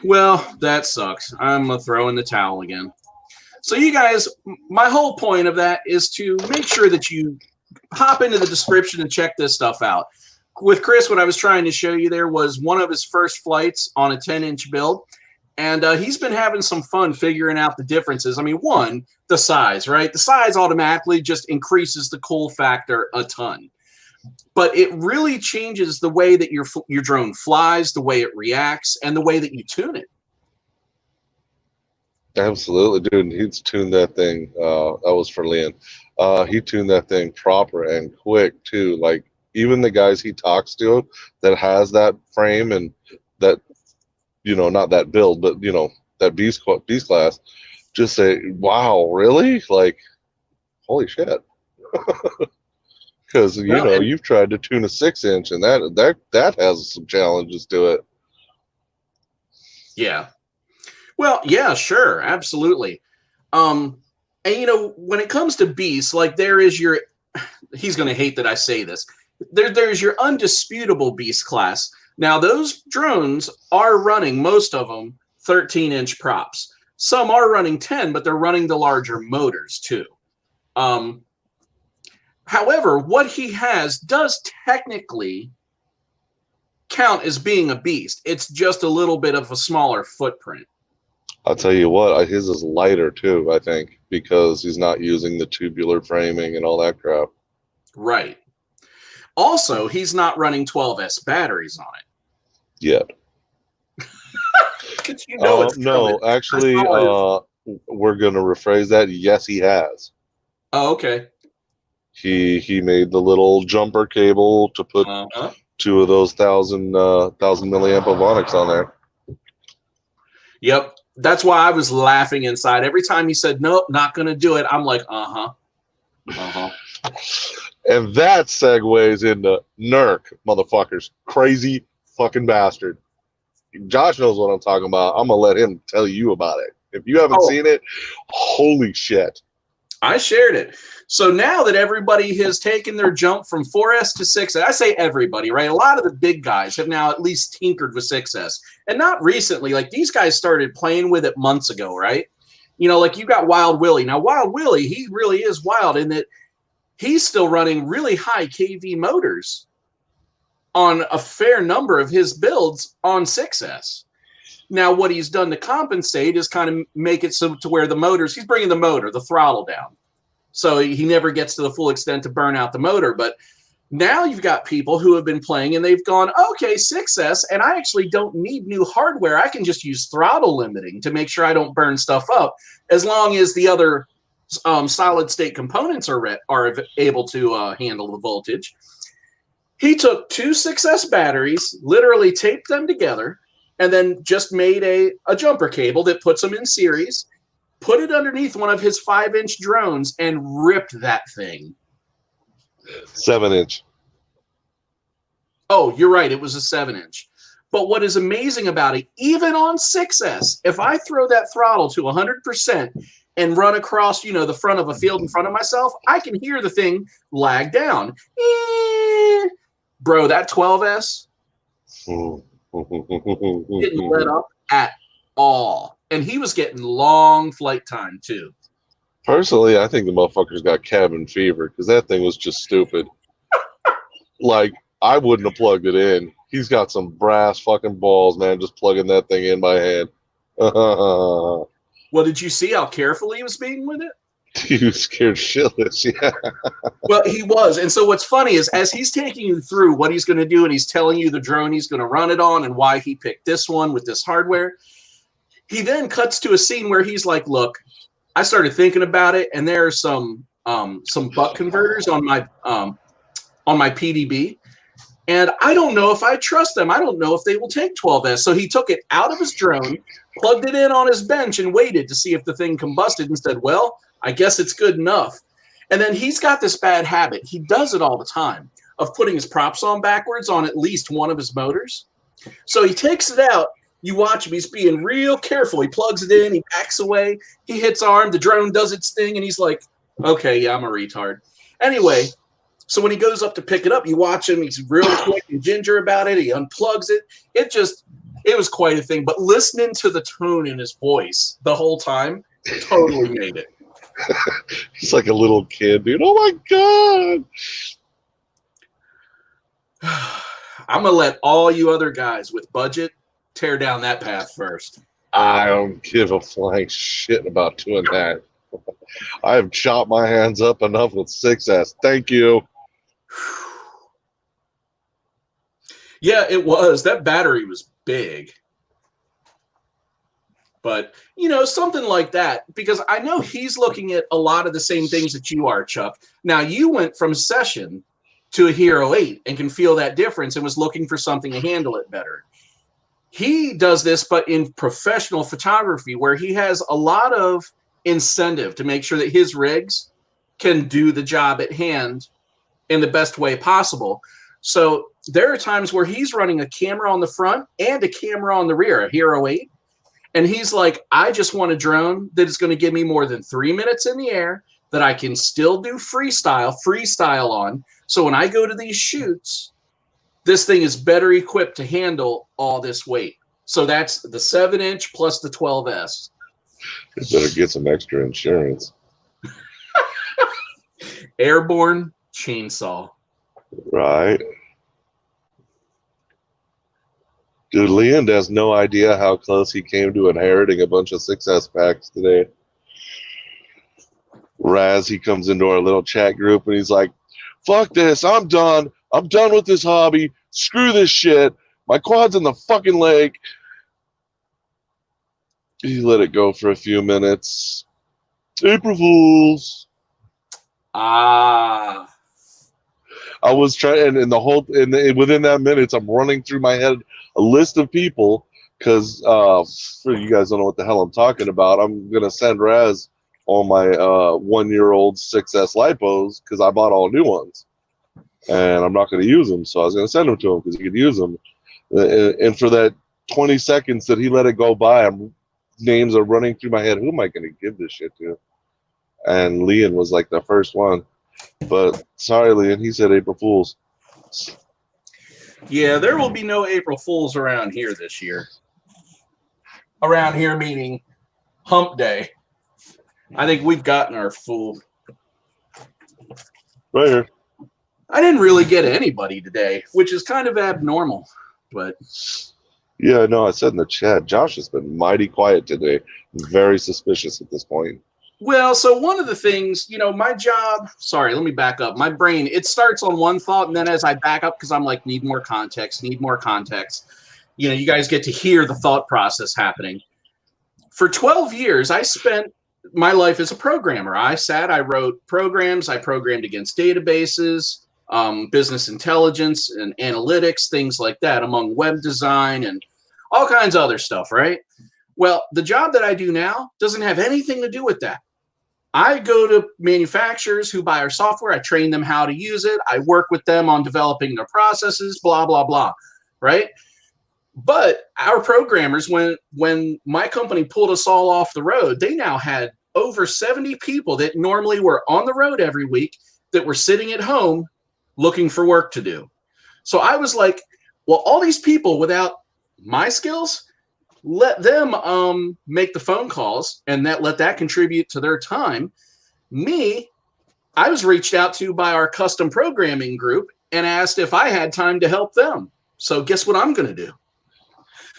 Well, that sucks. I'm going to throw in the towel again. So you guys, my whole point of that is to make sure that you hop into the description and check this stuff out. With Chris, what I was trying to show you there was one of his first flights on a 10-inch build. And he's been having some fun figuring out the differences. I mean, one, the size, right? The size automatically just increases the cool factor a ton. But it really changes the way that your drone flies, the way it reacts, and the way that you tune it. Absolutely, dude. He's tuned that thing. That was for Leon. He tuned that thing proper and quick, too. Like, even the guys he talks to that has that frame and that, not that build, but, that beast class, just say, wow, really? Like, holy shit. Because, you've tried to tune a 6-inch, and that has some challenges to it. Yeah. Well, yeah, sure, absolutely. And when it comes to beasts, like there is your, he's going to hate that I say this. There's your undisputable beast class. Now those drones are running, most of them, 13-inch props. Some are running 10, but they're running the larger motors too. However, what he has does technically count as being a beast. It's just a little bit of a smaller footprint. I'll tell you what, his is lighter too, I think, because he's not using the tubular framing and all that crap. Right. Also, he's not running 12S batteries on it. Yet. You know it's no, coming. actually, we're going to rephrase that. Yes, he has. Oh, okay. He made the little jumper cable to put 2 of those 1,000 milliamp Avonics on there. Yep. That's why I was laughing inside. Every time he said, nope, not going to do it, I'm like, uh-huh. Uh-huh. And that segues into Nurk, motherfuckers. Crazy fucking bastard. Josh knows what I'm talking about. I'm going to let him tell you about it. If you haven't seen it, holy shit. I shared it. So now that everybody has taken their jump from 4S to 6S, I say everybody, right? A lot of the big guys have now at least tinkered with 6S. And not recently. Like, these guys started playing with it months ago, right? You know, like you got Wild Willie. Now, Wild Willie, he really is wild in that he's still running really high KV motors on a fair number of his builds on 6S. Now, what he's done to compensate is kind of make it so to where the motors, he's bringing the throttle down. So he never gets to the full extent to burn out the motor. But now you've got people who have been playing and they've gone, okay, 6S, and I actually don't need new hardware. I can just use throttle limiting to make sure I don't burn stuff up, as long as the other solid state components are able to handle the voltage. He took 2 6S batteries, literally taped them together, and then just made a jumper cable that puts them in series, put it underneath one of his 5-inch drones, and ripped that thing. 7-inch. Oh, you're right. It was a 7-inch. But what is amazing about it, even on 6S, if I throw that throttle to 100% and run across, you know, the front of a field in front of myself, I can hear the thing lag down. Bro, that 12S didn't let up at all. And he was getting long flight time, too. Personally, I think the motherfucker's got cabin fever because that thing was just stupid. Like, I wouldn't have plugged it in. He's got some brass fucking balls, man, just plugging that thing in by hand. Well, did you see how careful he was being with it? He was scared shitless, yeah. Well, he was. And so what's funny is as he's taking you through what he's going to do and he's telling you the drone he's going to run it on and why he picked this one with this hardware, he then cuts to a scene where he's like, look, I started thinking about it, and there are some buck converters on my PDB, and I don't know if I trust them. I don't know if they will take 12S. So he took it out of his drone, plugged it in on his bench, and waited to see if the thing combusted and said, well, I guess it's good enough. And then he's got this bad habit. He does it all the time of putting his props on backwards on at least one of his motors. So he takes it out. You watch him. He's being real careful. He plugs it in. He backs away. He hits arm. The drone does its thing. And he's like, okay, yeah, I'm a retard. Anyway, so when he goes up to pick it up, you watch him. He's real quick and ginger about it. He unplugs it. It was quite a thing. But listening to the tone in his voice the whole time totally made it. He's like a little kid, dude. Oh, my God. I'm going to let all you other guys with budget tear down that path first. I don't give a flying shit about doing that. I have chopped my hands up enough with 6S. Thank you. Yeah, it was. That battery was big. But, you know, something like that, because I know he's looking at a lot of the same things that you are, Chuck. Now, you went from Session to a Hero 8 and can feel that difference and was looking for something to handle it better. He does this, but in professional photography, where he has a lot of incentive to make sure that his rigs can do the job at hand in the best way possible. So there are times where he's running a camera on the front and a camera on the rear, a Hero 8. And he's like, I just want a drone that is going to give me more than 3 minutes in the air, that I can still do freestyle on. So when I go to these shoots, this thing is better equipped to handle all this weight. So that's the 7-inch plus the 12S. You better get some extra insurance. Airborne chainsaw. Right. Dude, Leand has no idea how close he came to inheriting a bunch of 6S packs today. Raz, he comes into our little chat group and he's like, fuck this. I'm done. I'm done with this hobby. Screw this shit. My quad's in the fucking lake. He let it go for a few minutes. April Fools. Ah. I was trying, and within that minute, I'm running through my head a list of people because you guys don't know what the hell I'm talking about. I'm gonna send Raz all my 1-year-old 6S lipos because I bought all new ones, and I'm not gonna use them, so I was gonna send them to him because he could use them. And for that 20 seconds that he let it go by, names are running through my head. Who am I gonna give this shit to? And Leon was like the first one. But sorry, Leon, he said April Fools. Yeah, there will be no April Fools around here this year. Around here meaning Hump Day. I think we've gotten our fool. Right here. I didn't really get anybody today, which is kind of abnormal. But yeah, no, I said in the chat, Josh has been mighty quiet today. Very suspicious at this point. Well, so one of the things, my job, sorry, let me back up. My brain, it starts on one thought, and then as I back up, because I'm like, need more context. You guys get to hear the thought process happening. For 12 years, I spent my life as a programmer. I wrote programs, I programmed against databases, business intelligence and analytics, things like that, among web design and all kinds of other stuff, right? Well, the job that I do now doesn't have anything to do with that. I go to manufacturers who buy our software. I train them how to use it. I work with them on developing their processes, blah, blah, blah, right? But our programmers, when my company pulled us all off the road, they now had over 70 people that normally were on the road every week that were sitting at home looking for work to do. So I was like, well, all these people without my skills, let them make the phone calls and let that contribute to their time. Me, I was reached out to by our custom programming group and asked if I had time to help them. So guess what I'm going to do?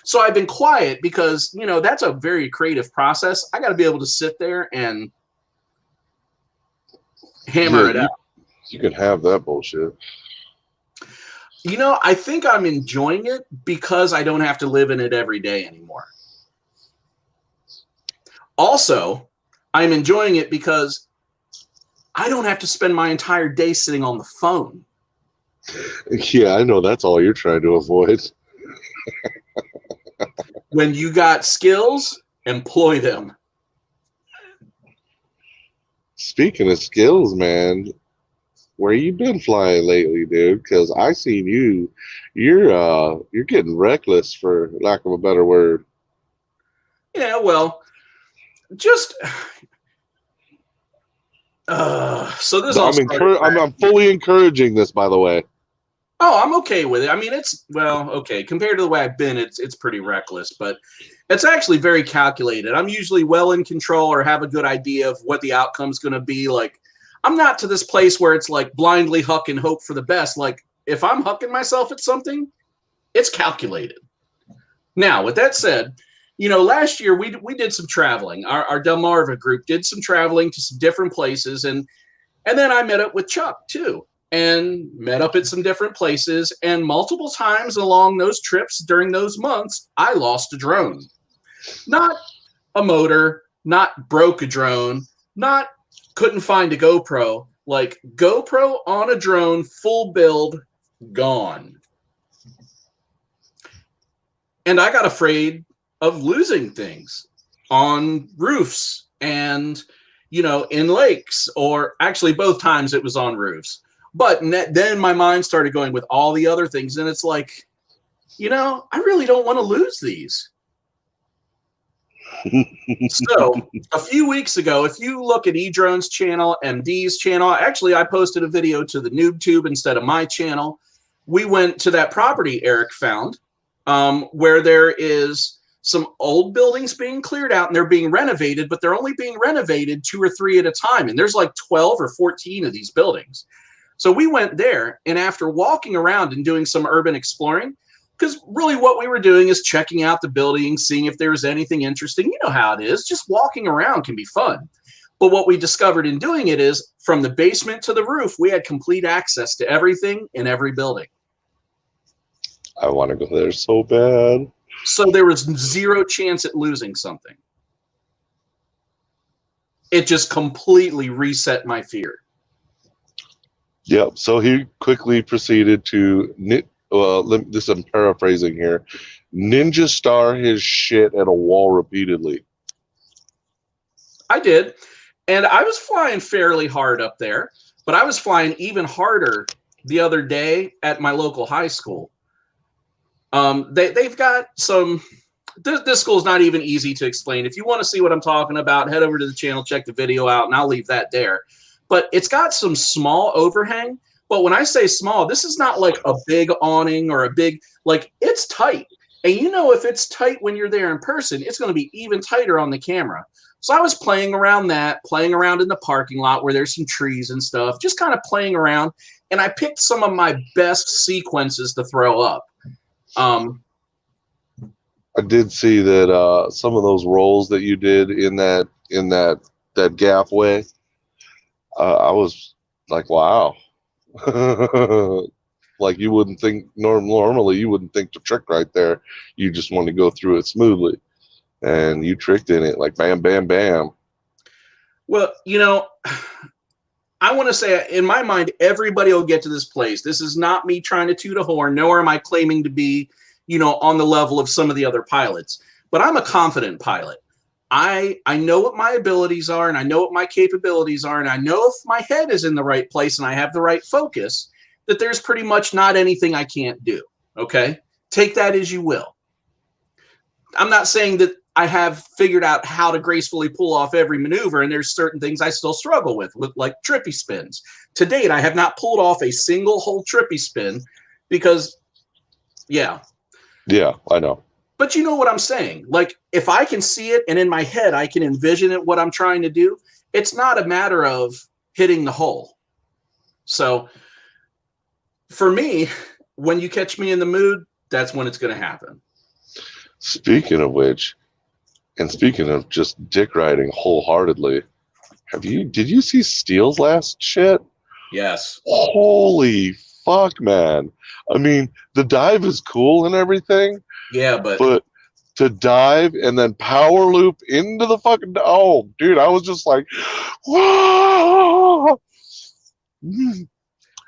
So I've been quiet because, that's a very creative process. I got to be able to sit there and hammer it out. You can have that bullshit. I think I'm enjoying it because I don't have to live in it every day anymore. Also, I'm enjoying it because I don't have to spend my entire day sitting on the phone. Yeah, I know that's all you're trying to avoid. When you got skills, employ them. Speaking of skills, man, where you been flying lately, dude? Because I seen you're getting reckless, for lack of a better word. Yeah, well, just so this all I'm fully encouraging this, by the way. Oh, I'm okay with it. I mean, okay. Compared to the way I've been, it's pretty reckless, but it's actually very calculated. I'm usually well in control or have a good idea of what the outcome's going to be. Like, I'm not to this place where it's like blindly huck and hope for the best. Like, if I'm hucking myself at something, it's calculated. Now, with that said, last year we did some traveling. Our Delmarva group did some traveling to some different places, and then I met up with Chuck too. And met up at some different places, and multiple times along those trips during those months, I lost a drone. Not a motor, not broke a drone, not couldn't find a GoPro, like GoPro on a drone, full build, gone. And I got afraid of losing things on roofs and, in lakes, or actually both times it was on roofs. But then my mind started going with all the other things. And it's like, I really don't want to lose these. So a few weeks ago, if you look at edrone's channel, MD's channel, actually, I posted a video to the NoobTube instead of my channel. We went to that property Eric found where there is some old buildings being cleared out and they're being renovated, but they're only being renovated 2 or 3 at a time. And there's like 12 or 14 of these buildings. So we went there, and after walking around and doing some urban exploring, because really what we were doing is checking out the building, seeing if there was anything interesting. You know how it is. Just walking around can be fun. But what we discovered in doing it is from the basement to the roof, we had complete access to everything in every building. I want to go there so bad. So there was zero chance at losing something. It just completely reset my fear. Yep. So he quickly proceeded to this I'm paraphrasing here. Ninja star his shit at a wall repeatedly. I did. And I was flying fairly hard up there, but I was flying even harder the other day at my local high school. They've got some, this school is not even easy to explain. If you want to see what I'm talking about, head over to the channel, check the video out, and I'll leave that there. But it's got some small overhang. But when I say small, this is not like a big awning or a big, like it's tight. And you know, if it's tight when you're there in person, it's going to be even tighter on the camera. So I was playing around in the parking lot where there's some trees and stuff, just kind of playing around. And I picked some of my best sequences to throw up. I did see that some of those rolls that you did in that gap way. I was like, wow. Like you wouldn't think normally you wouldn't think to trick right there. You just want to go through it smoothly. And you tricked in it like bam, bam, bam. Well, you know, I want to say in my mind, everybody will get to this place. This is not me trying to toot a horn, nor am I claiming to be, you know, on the level of some of the other pilots. But I'm a confident pilot. I know what my abilities are, and I know what my capabilities are, and I know if my head is in the right place and I have the right focus, that there's pretty much not anything I can't do. Okay? Take that as you will. I'm not saying that I have figured out how to gracefully pull off every maneuver, and there's certain things I still struggle with like trippy spins. To date, I have not pulled off a single whole trippy spin because, yeah. Yeah, I know. But you know what I'm saying? Like, if I can see it and in my head I can envision it, what I'm trying to do, it's not a matter of hitting the hole. So for me, when you catch me in the mood, that's when it's going to happen. Speaking of which, and speaking of just dick riding wholeheartedly, did you see Steele's last shit? Yes. Holy fuck, man. I mean, the dive is cool and everything. Yeah, but to dive and then power loop into the fucking, oh, dude, I was just like, whoa.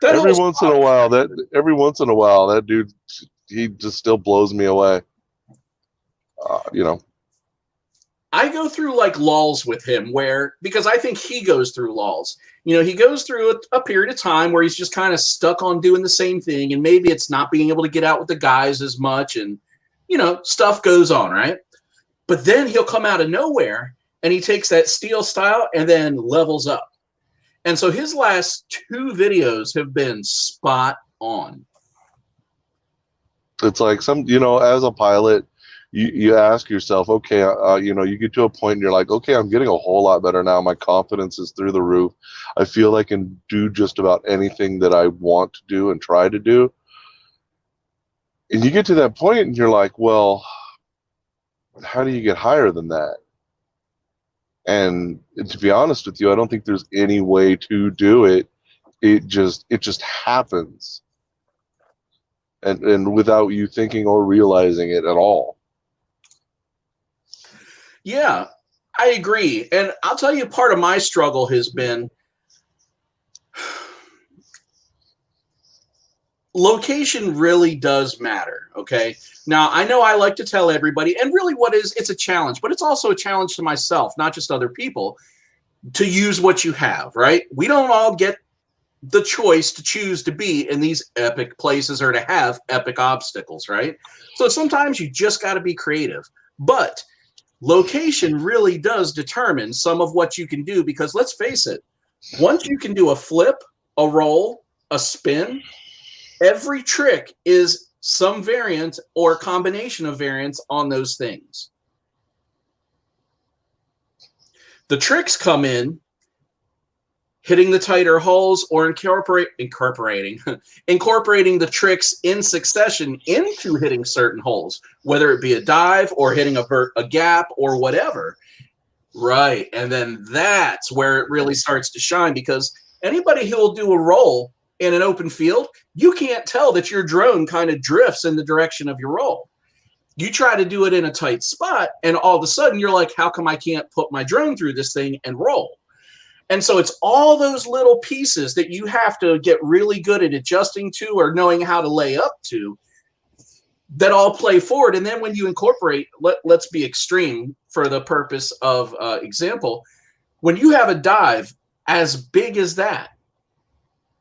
Every once in a while, that dude, he just still blows me away. You know. I go through like lulls with him because I think he goes through lulls. You know, he goes through a period of time where he's just kind of stuck on doing the same thing. And maybe it's not being able to get out with the guys as much. And, you know, stuff goes on, right? But then he'll come out of nowhere and he takes that Steele style and then levels up. And so his last 2 videos have been spot on. It's like as a pilot, you ask yourself, okay, you get to a point and you're like, okay, I'm getting a whole lot better now. My confidence is through the roof. I feel I can do just about anything that I want to do and try to do. And you get to that point and you're like, well, how do you get higher than that? And to be honest with you, I don't think there's any way to do it. It just happens. And without you thinking or realizing it at all. Yeah, I agree. And I'll tell you, part of my struggle has been location really does matter. Okay. Now, I know I like to tell everybody, and really it's a challenge, but it's also a challenge to myself, not just other people, to use what you have, right? We don't all get the choice to choose to be in these epic places or to have epic obstacles, right? So sometimes you just got to be creative. But location really does determine some of what you can do, because let's face it, once you can do a flip, a roll, a spin, every trick is some variant or combination of variants on those things. The tricks come in hitting the tighter holes or incorporating the tricks in succession into hitting certain holes, whether it be a dive or hitting a gap or whatever. Right. And then that's where it really starts to shine, because anybody who will do a roll in an open field, you can't tell that your drone kind of drifts in the direction of your roll. You try to do it in a tight spot, and all of a sudden you're like, how come I can't put my drone through this thing and roll? And so it's all those little pieces that you have to get really good at adjusting to or knowing how to lay up to that all play forward. And then when you incorporate, let's be extreme for the purpose of example, when you have a dive as big as that,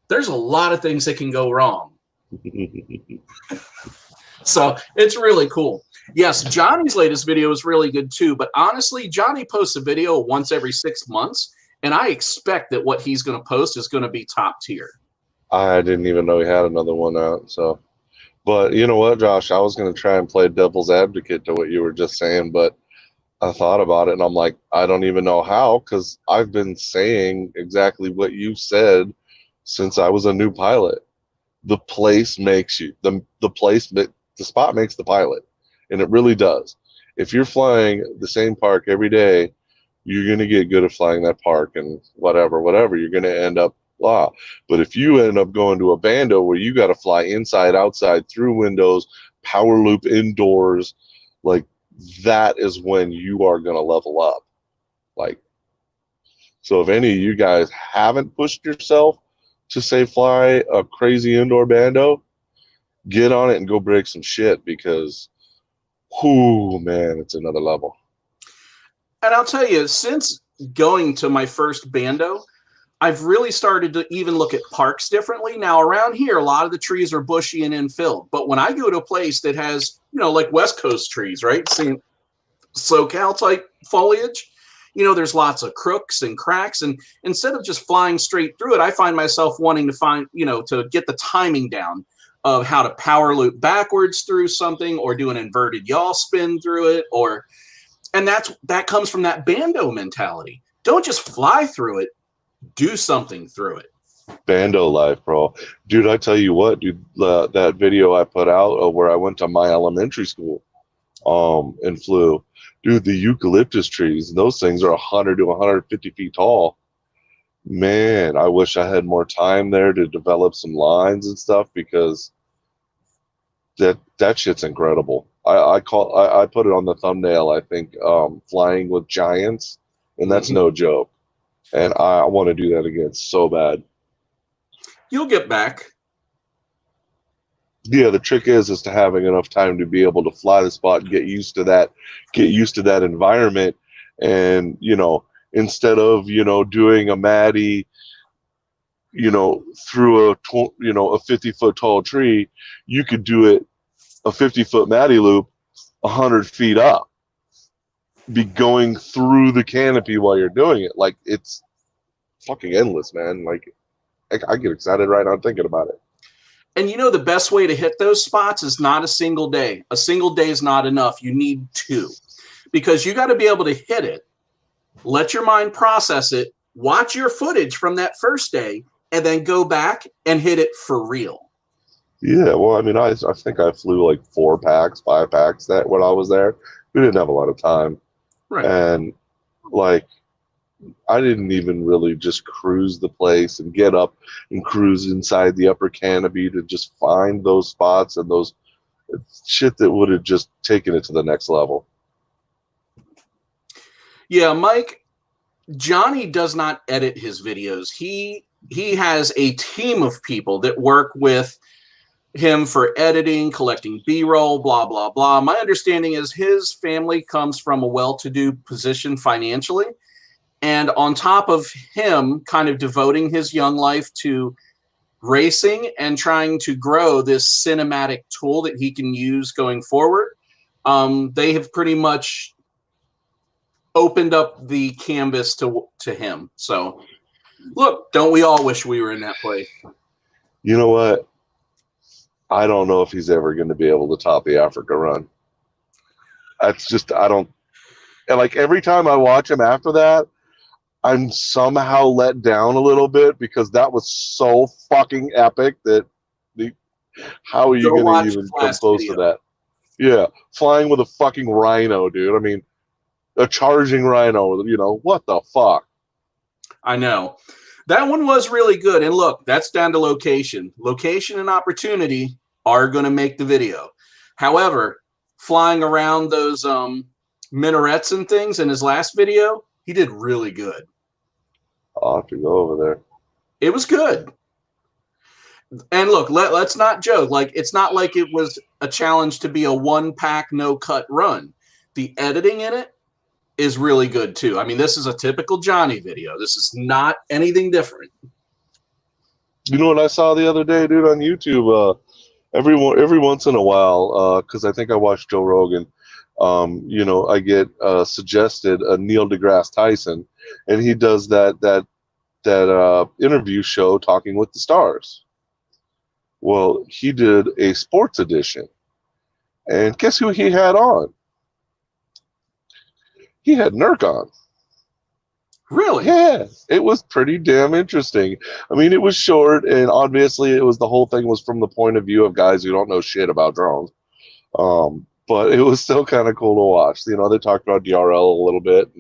there's a lot of things that can go wrong. So it's really cool. Yes, Johnny's latest video is really good too, but honestly, Johnny posts a video once every 6 months, and I expect that what he's going to post is going to be top tier. I didn't even know he had another one out. So, but you know what, Josh, I was going to try and play devil's advocate to what you were just saying, but I thought about it and I'm like, I don't even know how, because I've been saying exactly what you said since I was a new pilot. The place makes you, the spot makes the pilot, and it really does. If you're flying the same park every day, you're going to get good at flying that park, and whatever, you're going to end up blah. But if you end up going to a bando where you got to fly inside, outside, through windows, power loop indoors, like that is when you are going to level up. Like, so if any of you guys haven't pushed yourself to say fly a crazy indoor bando, get on it and go break some shit, because whoo, man, it's another level. And I'll tell you, since going to my first bando, I've really started to even look at parks differently. Now, around here, a lot of the trees are bushy and infilled. But when I go to a place that has, like West Coast trees, right? Seeing SoCal type foliage, there's lots of crooks and cracks. And instead of just flying straight through it, I find myself wanting to find, to get the timing down of how to power loop backwards through something, or do an inverted yaw spin through it, and that comes from that bando mentality. Don't just fly through it, do something through it. Bando life, bro. Dude, I tell you what, dude, that video I put out where I went to my elementary school and flew, dude, the eucalyptus trees, those things are 100 to 150 feet tall. Man, I wish I had more time there to develop some lines and stuff, because that shit's incredible. I put it on the thumbnail, I think, flying with giants, and that's no joke. And I want to do that again so bad. You'll get back. Yeah, the trick is to having enough time to be able to fly the spot and get used to that environment. And, instead of, doing a Maddie, through a 50-foot tall tree, you could do it a 50-foot Maddie loop 100 feet up, be going through the canopy while you're doing it. Like, it's fucking endless, man. Like, I get excited right now thinking about it. And the best way to hit those spots is not a single day. A single day is not enough. You need 2, because you got to be able to hit it, let your mind process it, watch your footage from that first day, and then go back and hit it for real. Yeah, well, I mean, I think I flew like 4 packs, 5 packs that when I was there. We didn't have a lot of time. Right. And like, I didn't even really just cruise the place and get up and cruise inside the upper canopy to just find those spots and those shit that would have just taken it to the next level. Yeah, Mike, Johnny does not edit his videos. He has a team of people that work with him for editing, collecting B-roll, blah, blah, blah. My understanding is his family comes from a well-to-do position financially. And on top of him kind of devoting his young life to racing and trying to grow this cinematic tool that he can use going forward, they have pretty much opened up the canvas to him. So, look, don't we all wish we were in that place? You know what? I don't know if he's ever going to be able to top the Africa run. That's just, I don't, and like every time I watch him after that, I'm somehow let down a little bit, because that was so fucking epic that how are you going to even come close to that? Yeah, flying with a fucking rhino, dude. I mean, a charging rhino. You know, what the fuck? I know. That one was really good. And look, that's down to location. Location and opportunity are going to make the video. However, flying around those minarets and things in his last video, he did really good. I'll have to go over there. It was good. And look, let's not joke. Like, it's not like it was a challenge to be a one-pack, no-cut run. The editing in it is really good, too. I mean, this is a typical Johnny video. This is not anything different. You know what I saw the other day, dude, on YouTube? Every once in a while, because I think I watched Joe Rogan, you know, I get suggested a Neil deGrasse Tyson, and he does that interview show, Talking with the Stars. Well, he did a sports edition, and guess who he had on? He had Nurk on. Really? Yeah, it was pretty damn interesting. I mean, it was short, and obviously, it was the whole thing was from the point of view of guys who don't know shit about drones. But it was still kind of cool to watch. You know, they talked about DRL a little bit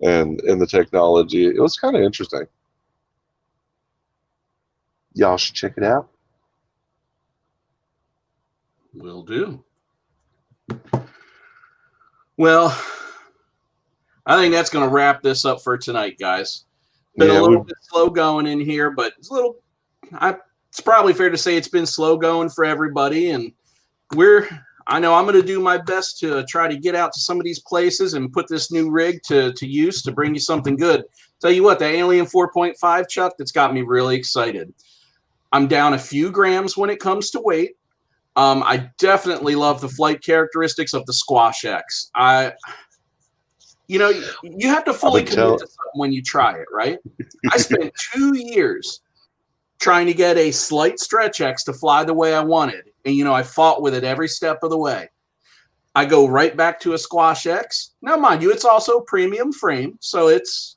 and the technology. It was kind of interesting. Y'all should check it out. Will do. Well, I think that's going to wrap this up for tonight, guys. Been a little bit slow going in here, but it's a little. It's probably fair to say it's been slow going for everybody, and I know I'm going to do my best to try to get out to some of these places and put this new rig to use to bring you something good. Tell you what, the Alien 4.5 Chuck, that's got me really excited. I'm down a few grams when it comes to weight. I definitely love the flight characteristics of the Squash X. You know, you have to fully commit to something when you try it, right? I spent 2 years trying to get a slight Stretch X to fly the way I wanted. And, you know, I fought with it every step of the way. I go right back to a Squash X. Now, mind you, it's also premium frame, so it's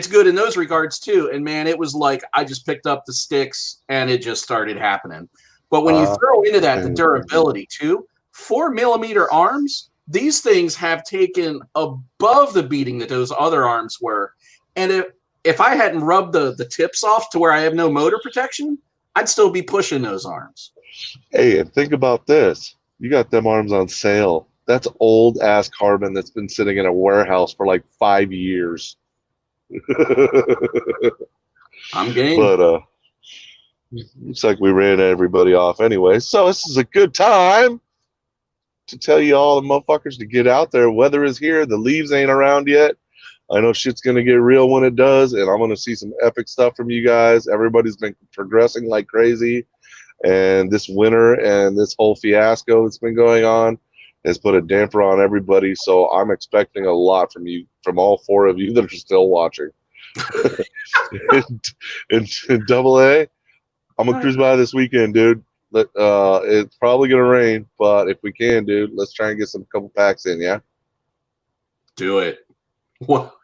good in those regards, too. And, man, it was like I just picked up the sticks, and it just started happening. But when you throw into that the durability, too, 4mm arms, these things have taken above the beating that those other arms were. And if I hadn't rubbed the tips off to where I have no motor protection, I'd still be pushing those arms. Hey, and think about this. You got them arms on sale. That's old-ass carbon that's been sitting in a warehouse for like 5 years. I'm game. But looks like we ran everybody off anyway. So this is a good time to tell you all the motherfuckers to get out there. Weather is here. The leaves ain't around yet. I know shit's going to get real when it does, and I'm going to see some epic stuff from you guys. Everybody's been progressing like crazy, and this winter and this whole fiasco that's been going on has put a damper on everybody, so I'm expecting a lot from you, from all 4 of you that are still watching. in Double A, I'm going to cruise by this weekend, dude. It's probably going to rain, but if we can, dude, let's try and get some couple packs in, yeah? Do it. Well,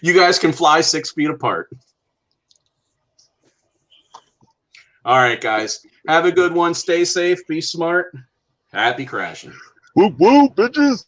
you guys can fly 6 feet apart. All right, guys. Have a good one. Stay safe. Be smart. Happy crashing. Whoop, whoop, bitches.